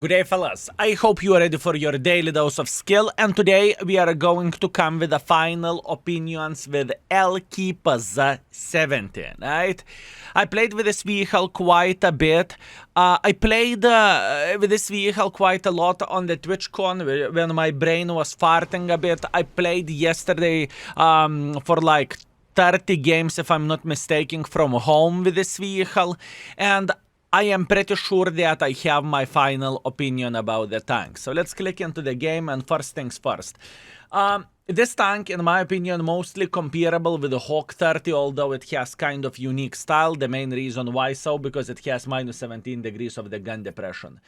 Good day, fellas. I hope you are ready for your daily dose of skill, and today we are going to come with the final opinions with LKpz 17, right? I played with this vehicle quite a bit. I played with this vehicle quite a lot on the TwitchCon when my brain was farting a bit. I played yesterday for like 30 games, if I'm not mistaken, from home with this vehicle, and I am pretty sure that I have my final opinion about the tank. So let's click into the game, and first things first. This tank, in my opinion, mostly comparable with the Hawk 30, although it has kind of unique style. The main reason why so, because it has minus 17 degrees of the gun depression.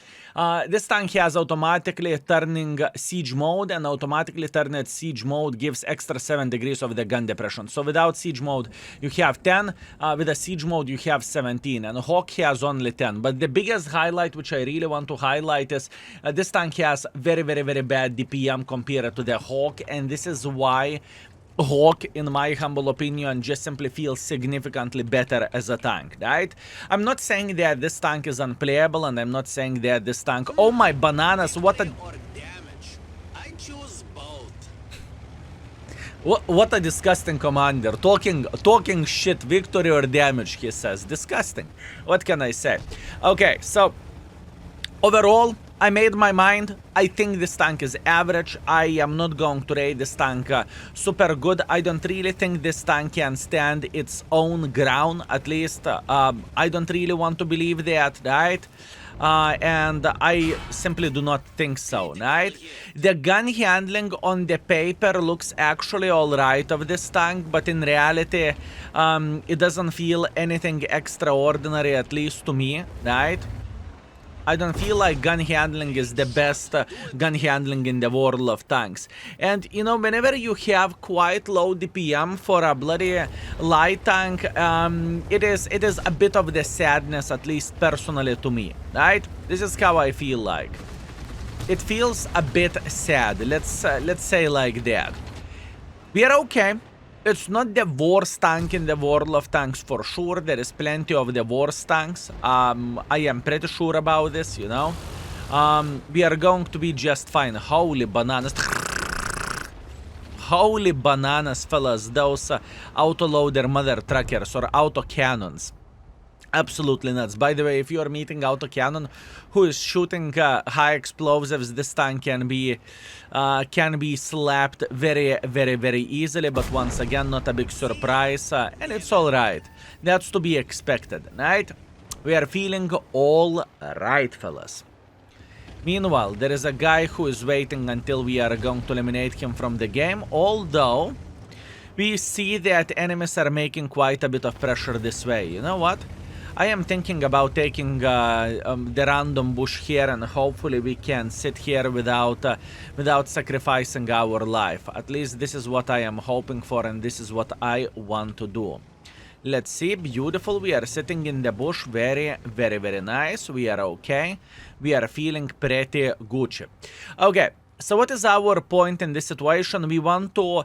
This tank has automatically turning siege mode, and automatically turning siege mode gives extra 7 degrees of the gun depression. So without siege mode, you have 10. With a siege mode, you have 17, and Hawk has only 10. But the biggest highlight, which I really want to highlight, is this tank has very bad DPM compared to the Hawk, and this is why Hawk, in my humble opinion, just simply feels significantly better as a tank, right? I'm not saying that this tank is unplayable, and I'm not saying that this tank... Oh my bananas, what a... What a disgusting commander. Talking shit, victory or damage, he says. Disgusting. What can I say? Okay, so overall, I made my mind. I think this tank is average. I am not going to rate this tank super good. I don't really think this tank can stand its own ground. At least I don't really want to believe that, right? And I simply do not think so, right? The gun handling on the paper looks actually alright of this tank, but in reality, it doesn't feel anything extraordinary, at least to me, right? I don't feel like gun handling is the best gun handling in the world of tanks. And, you know, whenever you have quite low DPM for a bloody light tank, it is a bit of the sadness, at least personally to me, right? This is how I feel like. It feels a bit sad, let's say like that. We are okay. It's not the worst tank in the world of tanks for sure. There is plenty of the worst tanks. I am pretty sure about this, you know. We are going to be just fine. Holy bananas. Holy bananas, fellas. Those autoloader mother truckers or auto cannons. Absolutely nuts. By the way, if you are meeting autocannon who is shooting high explosives, this tank can be slapped very easily. But once again, not a big surprise, and it's all right. That's to be expected, right? We are feeling all right, fellas. Meanwhile, there is a guy who is waiting until we are going to eliminate him from the game. Although we see that enemies are making quite a bit of pressure this way. You know what? I am thinking about taking the random bush here, and hopefully we can sit here without sacrificing our life. At least this is what I am hoping for, and this is what I want to do. Let's see. Beautiful. We are sitting in the bush. Very nice. We are okay. We are feeling pretty Gucci. Okay. So what is our point in this situation? We want to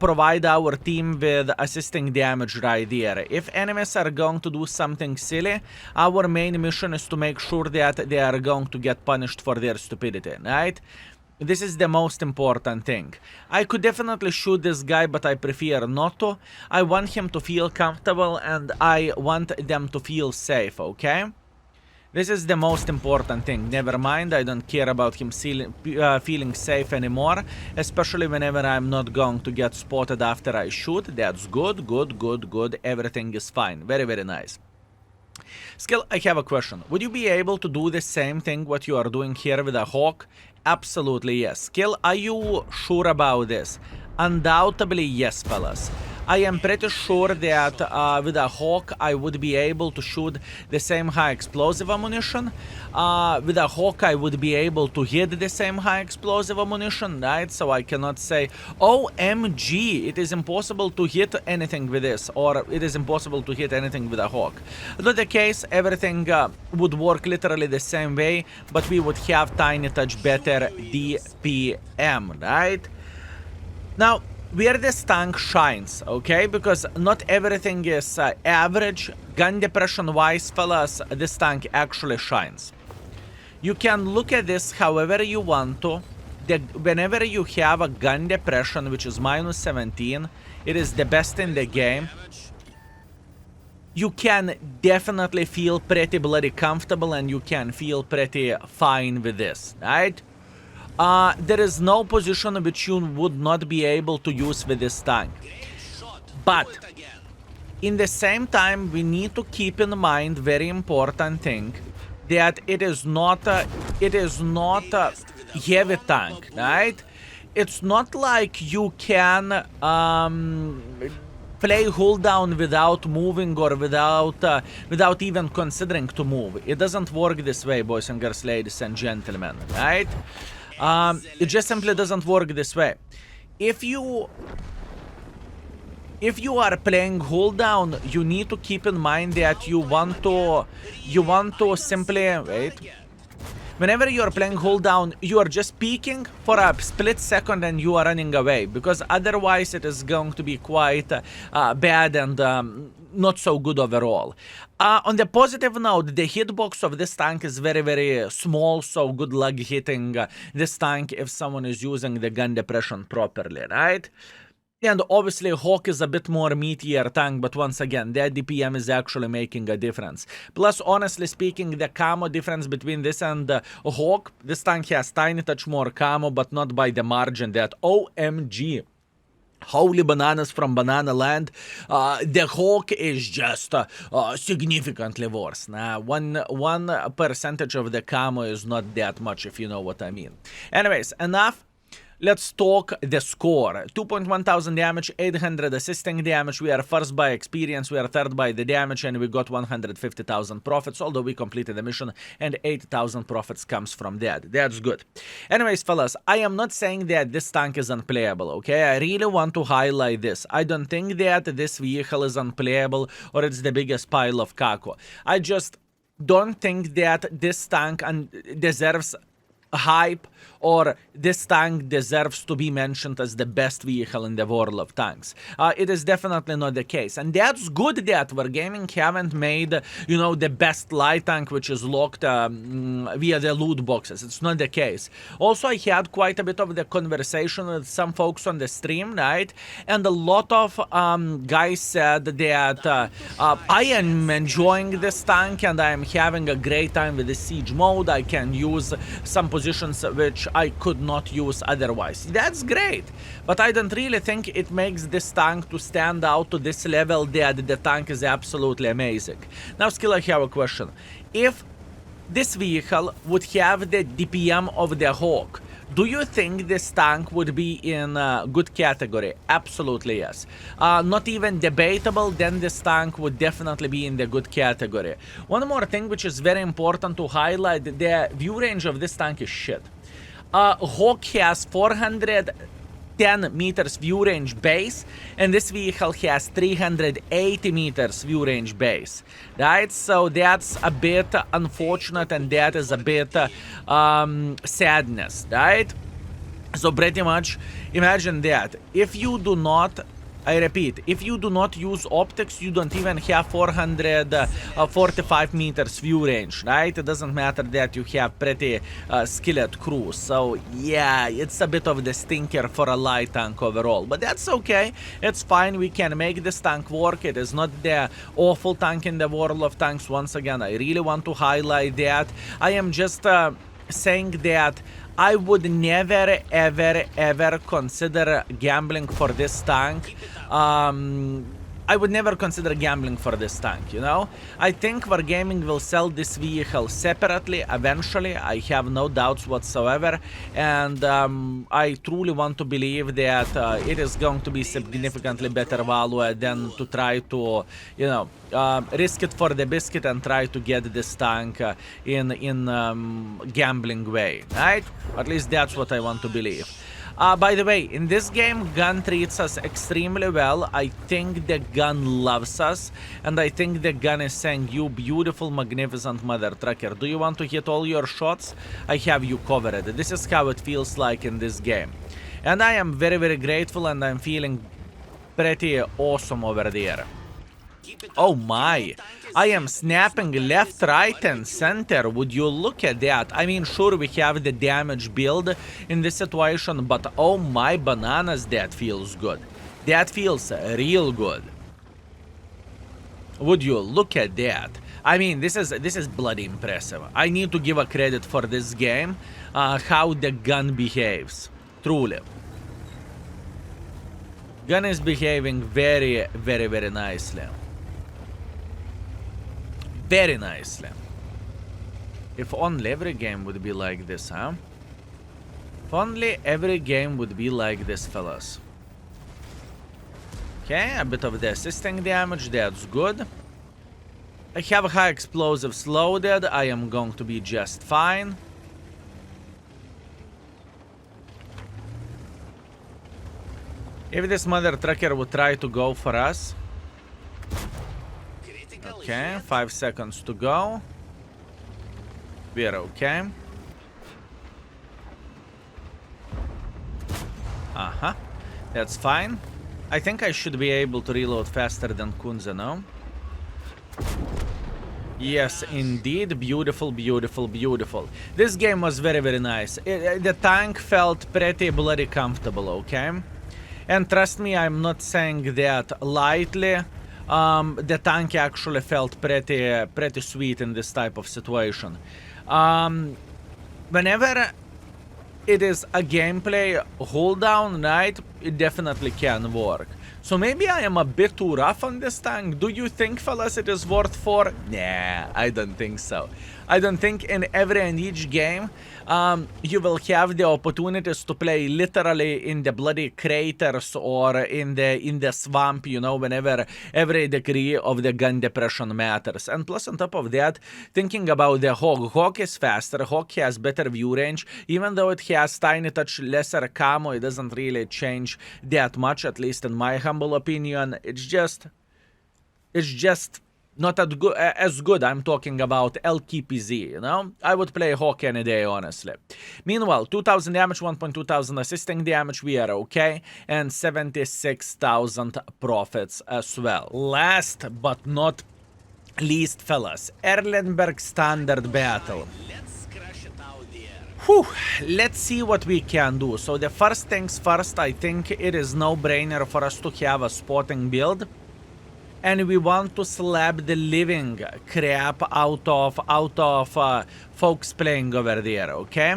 provide our team with assisting damage right there. If enemies are going to do something silly, our main mission is to make sure that they are going to get punished for their stupidity, right? This is the most important thing. I could definitely shoot this guy, but I prefer not to. I want him to feel comfortable, and I want them to feel safe, okay? This is the most important thing. Never mind, I don't care about him feeling safe anymore, especially whenever I'm not going to get spotted after I shoot. That's good. Everything is fine. Very nice. Skill, I have a question. Would you be able to do the same thing what you are doing here with a Hawk? Absolutely yes. Skill, are you sure about this? Undoubtedly yes, fellas. I am pretty sure that with a Hawk I would be able to shoot the same high explosive ammunition. With a Hawk I would be able to hit the same high explosive ammunition, right? So I cannot say, OMG, it is impossible to hit anything with this, or it is impossible to hit anything with a Hawk. Not the case, everything would work literally the same way, but we would have tiny touch better DPM, right? Now, where this tank shines, okay? Because not everything is average. Gun depression wise, fellas, this tank actually shines. You can look at this however you want to. Whenever you have a gun depression, which is minus 17, it is the best in the game. You can definitely feel pretty bloody comfortable and you can feel pretty fine with this, right? There is no position which you would not be able to use with this tank. But in the same time, we need to keep in mind very important thing, that it is not a heavy tank, right? It's not like you can play hold down without moving or without even considering to move. It doesn't work this way, boys and girls, ladies and gentlemen, right? It just simply doesn't work this way. If you are playing hold down, you need to keep in mind that you want to simply wait. Whenever you are playing hold down, you are just peeking for a split second and you are running away, because otherwise it is going to be quite bad and not so good overall. On the positive note, the hitbox of this tank is very, very small, so good luck hitting this tank if someone is using the gun depression properly, right? And obviously Hawk is a bit more meatier tank, but once again, their DPM is actually making a difference. Plus, honestly speaking, the camo difference between this and Hawk, this tank has tiny touch more camo, but not by the margin that OMG. Holy bananas from Banana Land, the Hawk is just significantly worse. Now, one percentage of the camo is not that much, if you know what I mean. Anyways, enough. Let's talk the score. 2.1 thousand damage, 800 assisting damage. We are first by experience, we are third by the damage, and we got 150,000 profits, although we completed the mission, and 8,000 profits comes from that. That's good. Anyways, fellas, I am not saying that this tank is unplayable, okay? I really want to highlight this. I don't think that this vehicle is unplayable or it's the biggest pile of caco. I just don't think that this tank deserves hype, or this tank deserves to be mentioned as the best vehicle in the world of tanks. It is definitely not the case, and that's good that Wargaming haven't made, you know, the best light tank which is locked via the loot boxes. It's not the case. Also, I had quite a bit of the conversation with some folks on the stream, right? And a lot of guys said that I am enjoying this tank and I am having a great time with the siege mode. I can use some positions which I could not use otherwise. That's great, but I don't really think it makes this tank to stand out to this level that the tank is absolutely amazing. Now, Skill, I have a question. If this vehicle would have the DPM of the Hawk, do you think this tank would be in a good category? Absolutely yes. Not even debatable, then this tank would definitely be in the good category. One more thing which is very important to highlight, the view range of this tank is shit. Hawk has 410 meters view range base, and this vehicle has 380 meters view range base, right? So that's a bit unfortunate, and that is a bit sadness, right? So pretty much imagine that if you do not, I repeat, if you do not use optics, you don't even have 445 meters view range, right? It doesn't matter that you have pretty skilled crew. So yeah, it's a bit of the stinker for a light tank overall, but that's okay. It's fine. We can make this tank work. It is not the awful tank in the world of tanks. Once again, I really want to highlight that. I am just saying that I would never, ever consider gambling for this tank. I would never consider gambling for this tank, you know? I think Wargaming will sell this vehicle separately eventually. I have no doubts whatsoever. And I truly want to believe that it is going to be significantly better value than to try to, you know, risk it for the biscuit and try to get this tank in gambling way, right? At least that's what I want to believe. By the way, in this game, gun treats us extremely well. I think the gun loves us, and I think the gun is saying, you beautiful, magnificent mother trucker, do you want to hit all your shots? I have you covered. This is how it feels like in this game. And I am very, very grateful, and I'm feeling pretty awesome over there. Oh my, I am snapping left, right, and center. Would you look at that? I mean, sure, we have the damage build in this situation, but oh my bananas, that feels good. That feels real good. Would you look at that? I mean, this is bloody impressive. I need to give a credit for this game, how the gun behaves. Truly. Gun is behaving very, very, very nicely. Very nicely. If only every game would be like this, huh? If only every game would be like this, fellas. Okay, a bit of the assisting damage, that's good. I have high explosives loaded, I am going to be just fine. If this mother trucker would try to go for us. Okay, 5 seconds to go. We're okay. Uh-huh. That's fine. I think I should be able to reload faster than Kunze, no? Yes, indeed. Beautiful, beautiful, beautiful. This game was very, very nice. The tank felt pretty bloody comfortable, okay? And trust me, I'm not saying that lightly. The tank actually felt pretty sweet in this type of situation. Whenever it is a gameplay hold down, right, it definitely can work. So maybe I am a bit too rough on this tank. Do you think, fellas, it is worth 4? Nah, I don't think so. I don't think in every and each game you will have the opportunities to play literally in the bloody craters or in the swamp, you know, whenever every degree of the gun depression matters. And plus on top of that, thinking about the Hawk. Hawk is faster, Hawk has better view range. Even though it has tiny touch lesser camo, it doesn't really change that much, at least in my humble opinion. It's just not as good. I'm talking about LKpz, you know? I would play Hawk any day, honestly. Meanwhile, 2,000 damage, 1.2,000 assisting damage, we are okay. And 76,000 profits as well. Last but not least, fellas, Erlenberg standard battle. Whew, let's see what we can do. So the first things first, I think it is no-brainer for us to have a spotting build. And we want to slap the living crap out of folks playing over there, okay?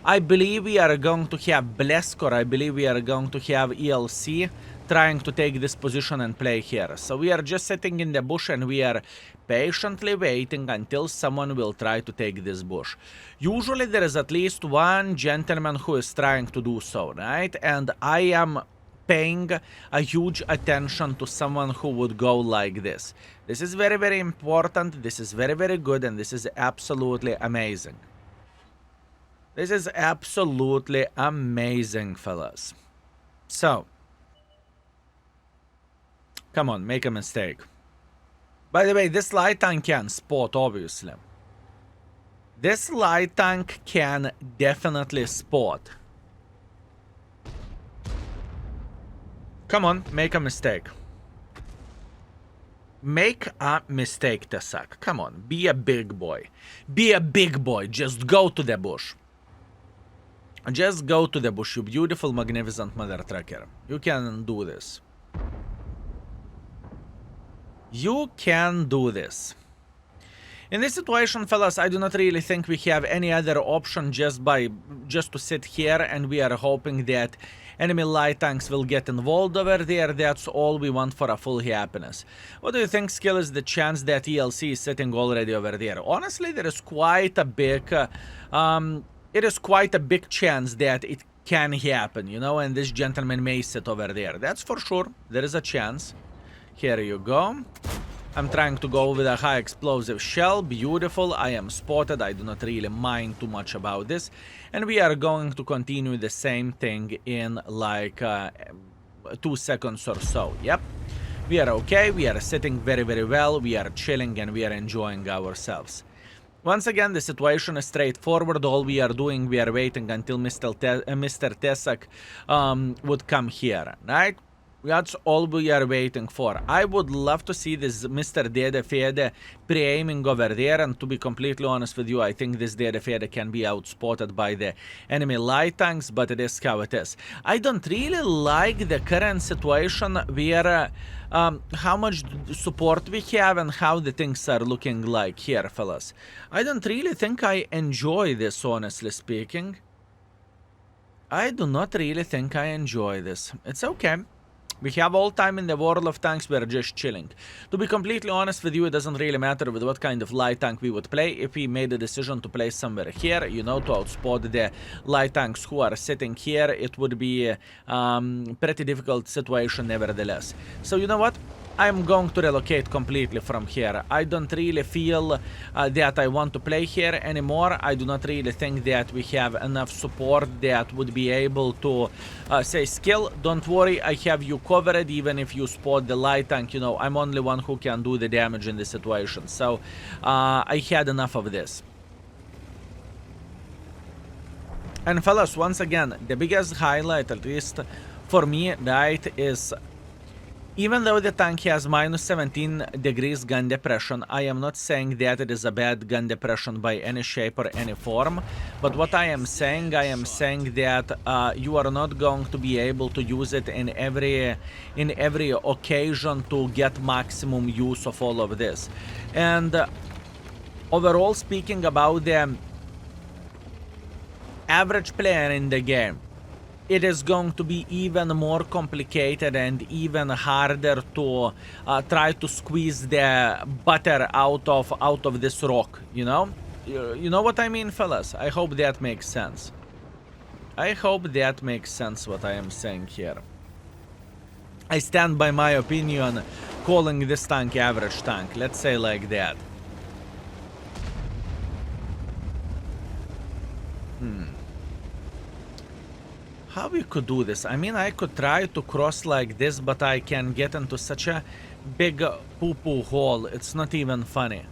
I believe we are going to have Bleskor, I believe we are going to have ELC trying to take this position and play here. So we are just sitting in the bush and we are patiently waiting until someone will try to take this bush. Usually there is at least one gentleman who is trying to do so, right? And I am paying a huge attention to someone who would go like this. This is very, very important, this is very, very good, and this is absolutely amazing. This is absolutely amazing, fellas. So, come on, make a mistake. By the way, this light tank can spot, obviously. This light tank can definitely spot. Come on, make a mistake. Make a mistake, Tesak. Come on, be a big boy. Be a big boy, just go to the bush. Just go to the bush, you beautiful, magnificent mother trucker. You can do this. You can do this. In this situation, fellas, I do not really think we have any other option just to sit here and we are hoping that enemy light tanks will get involved over there. That's all we want for a full happiness. What do you think, Skill, is the chance that ELC is sitting already over there? Honestly, there is quite a big chance that it can happen, you know, and this gentleman may sit over there. That's for sure. There is a chance. Here you go. I'm trying to go with a high explosive shell. Beautiful. I am spotted. I do not really mind too much about this. And we are going to continue the same thing in like 2 seconds or so. Yep. We are okay. We are sitting very, very well. We are chilling and we are enjoying ourselves. Once again, the situation is straightforward. All we are doing, we are waiting until Mr. Tesak would come here, right? That's all we are waiting for. I would love to see this Mr. Dede Fede pre-aiming over there, and to be completely honest with you, I think this Dede Fede can be outspotted by the enemy light tanks, but it is how it is. I don't really like the current situation where how much support we have and how the things are looking like here, fellas. I don't really think I enjoy this, honestly speaking. I do not really think I enjoy this. It's okay. We have all time in the world of tanks, we're just chilling. To be completely honest with you, it doesn't really matter with what kind of light tank we would play. If we made a decision to play somewhere here, you know, to outspot the light tanks who are sitting here, it would be a pretty difficult situation nevertheless. So you know what? I'm going to relocate completely from here. I don't really feel that I want to play here anymore. I do not really think that we have enough support that would be able to say, skill, don't worry, I have you covered even if you spot the light tank. You know, I'm only one who can do the damage in this situation. So I had enough of this. And fellas, once again, the biggest highlight, at least for me, right, is even though the tank has minus 17 degrees gun depression, I am not saying that it is a bad gun depression by any shape or any form. But what I am saying that you are not going to be able to use it in every occasion to get maximum use of all of this. And overall speaking about the average player in the game, it is going to be even more complicated and even harder to try to squeeze the butter out of this rock, you know? You know what I mean, fellas? I hope that makes sense. I hope that makes sense what I am saying here. I stand by my opinion calling this tank average tank, let's say like that. How we could do this? I mean, I could try to cross like this, but I can get into such a big poo-poo hole. It's not even funny.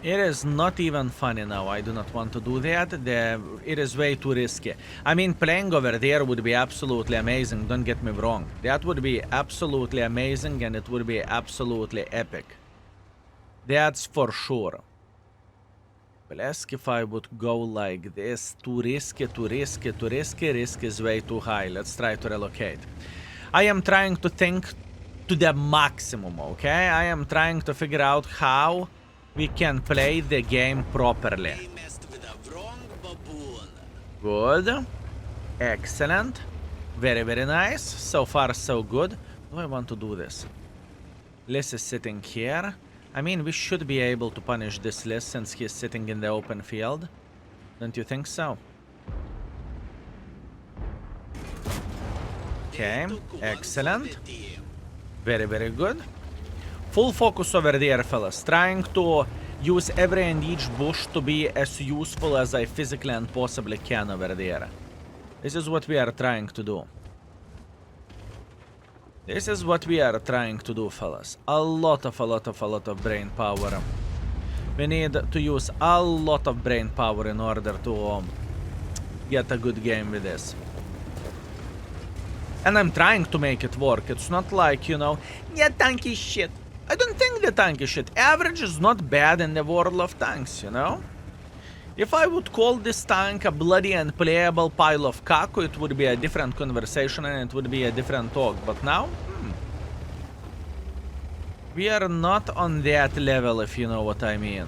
It is not even funny now. I do not want to do that. It is way too risky. I mean, playing over there would be absolutely amazing. Don't get me wrong. That would be absolutely amazing and it would be absolutely epic. That's for sure. But ask if I would go like this. Too risky, too risky, too risky. Risk is way too high. Let's try to relocate. I am trying to think to the maximum, okay? I am trying to figure out how we can play the game properly. Good. Excellent. Very, very nice. So far, so good. Do I want to do this? Liss is sitting here. I mean, we should be able to punish this Liss since he's sitting in the open field. Don't you think so? Okay, excellent. Very, very good. Full focus over there, fellas. Trying to use every and each bush to be as useful as I physically and possibly can over there. This is what we are trying to do. This is what we are trying to do, fellas. A lot of brain power. We need to use a lot of brain power in order to get a good game with this. And I'm trying to make it work. It's not like, you know, yeah, tank is shit. I don't think the tank is shit. Average is not bad in the world of tanks, you know? If I would call this tank a bloody and playable pile of caco, it would be a different conversation and it would be a different talk. But now, we are not on that level, if you know what I mean.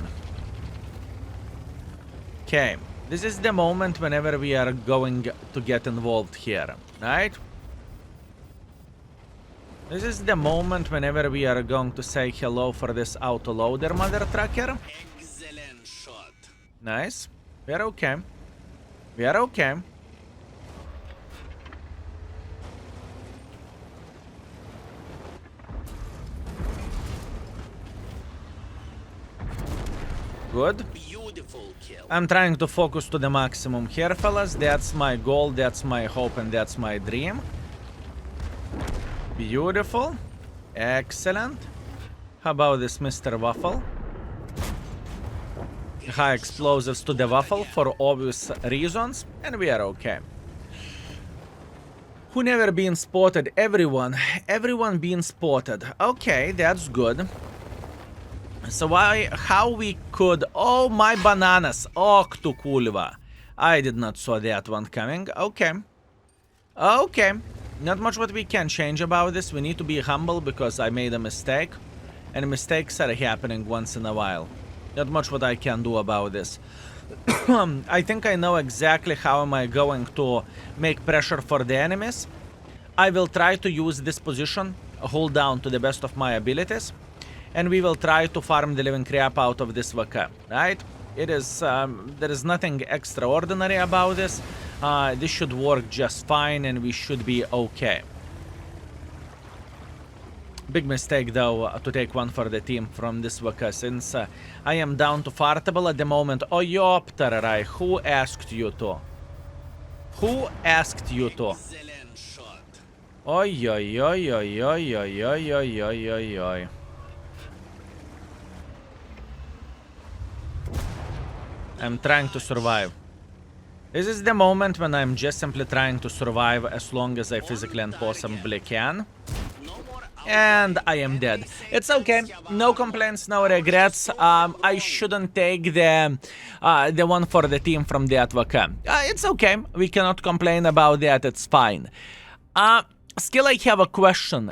Okay, this is the moment whenever we are going to get involved here, right? This is the moment whenever we are going to say hello for this autoloader, mother trucker. Nice. We are okay. We are okay. Good. Beautiful kill. I'm trying to focus to the maximum here, fellas. That's my goal, that's my hope, and that's my dream. Beautiful. Excellent. How about this, Mr. Waffle? High explosives to the waffle for obvious reasons, and we are okay. Who never been spotted? Everyone. Everyone been spotted. Okay, that's good. So how we could... Oh, my bananas. Oh, tu kulva. I did not saw that one coming. Okay. Okay. Not much what we can change about this. We need to be humble because I made a mistake. And mistakes are happening once in a while. Not much what I can do about this. I think I know exactly how am I going to make pressure for the enemies. I will try to use this position, hold down to the best of my abilities, and we will try to farm the living crap out of this VK, right? It is, there is nothing extraordinary about this. This should work just fine and we should be okay. Big mistake, though, to take one for the team from this VK, since I am down to fartable at the moment. Oh, Yopterai, who asked you to? Who asked you to? Oi, oi, oi, oi, oi, oi, oi, oi, oi, oi, oi. I'm trying to survive. This is the moment when I'm just simply trying to survive as long as I physically and possibly can. And I am dead. It's okay. No complaints, no regrets. I shouldn't take the one for the team from the advocate. It's okay. We cannot complain about that. It's fine. Still, I have a question.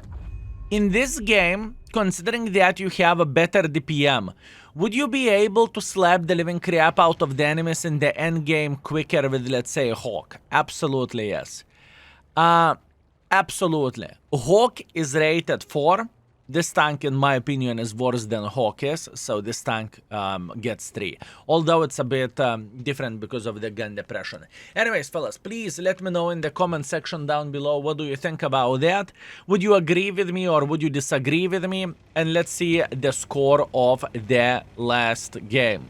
In this game, considering that you have a better DPM, would you be able to slap the living crap out of the enemies in the end game quicker with, let's say, Hawk? Absolutely, yes. Absolutely. Hawk is rated 4. This tank, in my opinion, is worse than Hawk is, so this tank gets 3. Although it's a bit different because of the gun depression. Anyways, fellas, please let me know in the comment section down below what do you think about that. Would you agree with me or would you disagree with me? And let's see the score of the last game.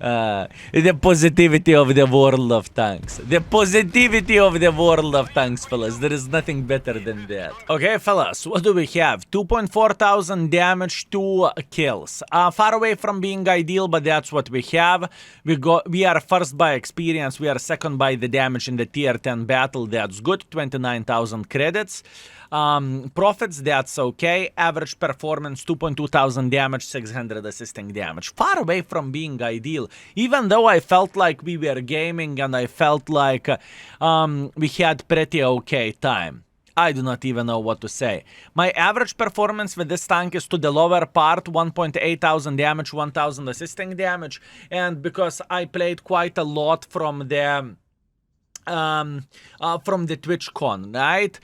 The positivity of the world of tanks. The positivity of the world of tanks, fellas. There is nothing better than that. Okay, fellas, what do we have? 2.4 thousand damage, 2 kills. Far away from being ideal, but that's what we have. We are first by experience. We are second by the damage in the tier 10 battle. That's good. 29,000 credits. Profits, that's okay. Average performance, 2.2 thousand damage, 600 assisting damage. Far away from being ideal. Even though I felt like we were gaming and I felt like we had pretty okay time. I do not even know what to say. My average performance with this tank is to the lower part, 1.8 thousand damage, 1,000 assisting damage. And because I played quite a lot from the TwitchCon, right?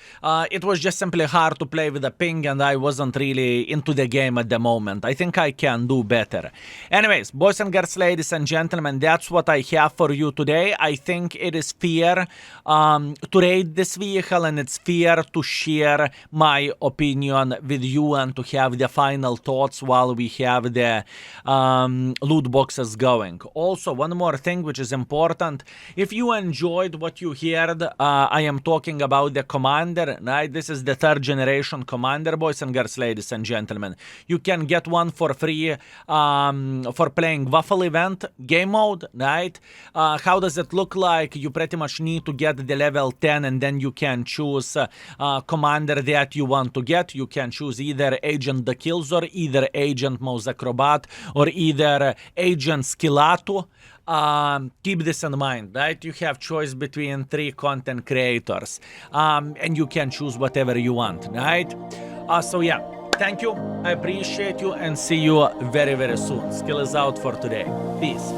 It was just simply hard to play with the ping and I wasn't really into the game at the moment. I think I can do better. Anyways, boys and girls, ladies and gentlemen, that's what I have for you today. I think it is fair to rate this vehicle and it's fair to share my opinion with you and to have the final thoughts while we have the loot boxes going. Also, one more thing which is important. If you enjoyed what you heard, I am talking about the Commander, right? This is the 3rd generation Commander, boys and girls, ladies and gentlemen. You can get one for free for playing Waffle event game mode, right? How does it look like? You pretty much need to get the level 10 and then you can choose Commander that you want to get. You can choose either Agent the Killzor, either Agent Mozacrobat, or either Agent Skillato. Keep this in mind, right? You have choice between 3 content creators, and you can choose whatever you want, right? So yeah, thank you, I appreciate you, and see you very, very soon. Skill is out for today. Peace.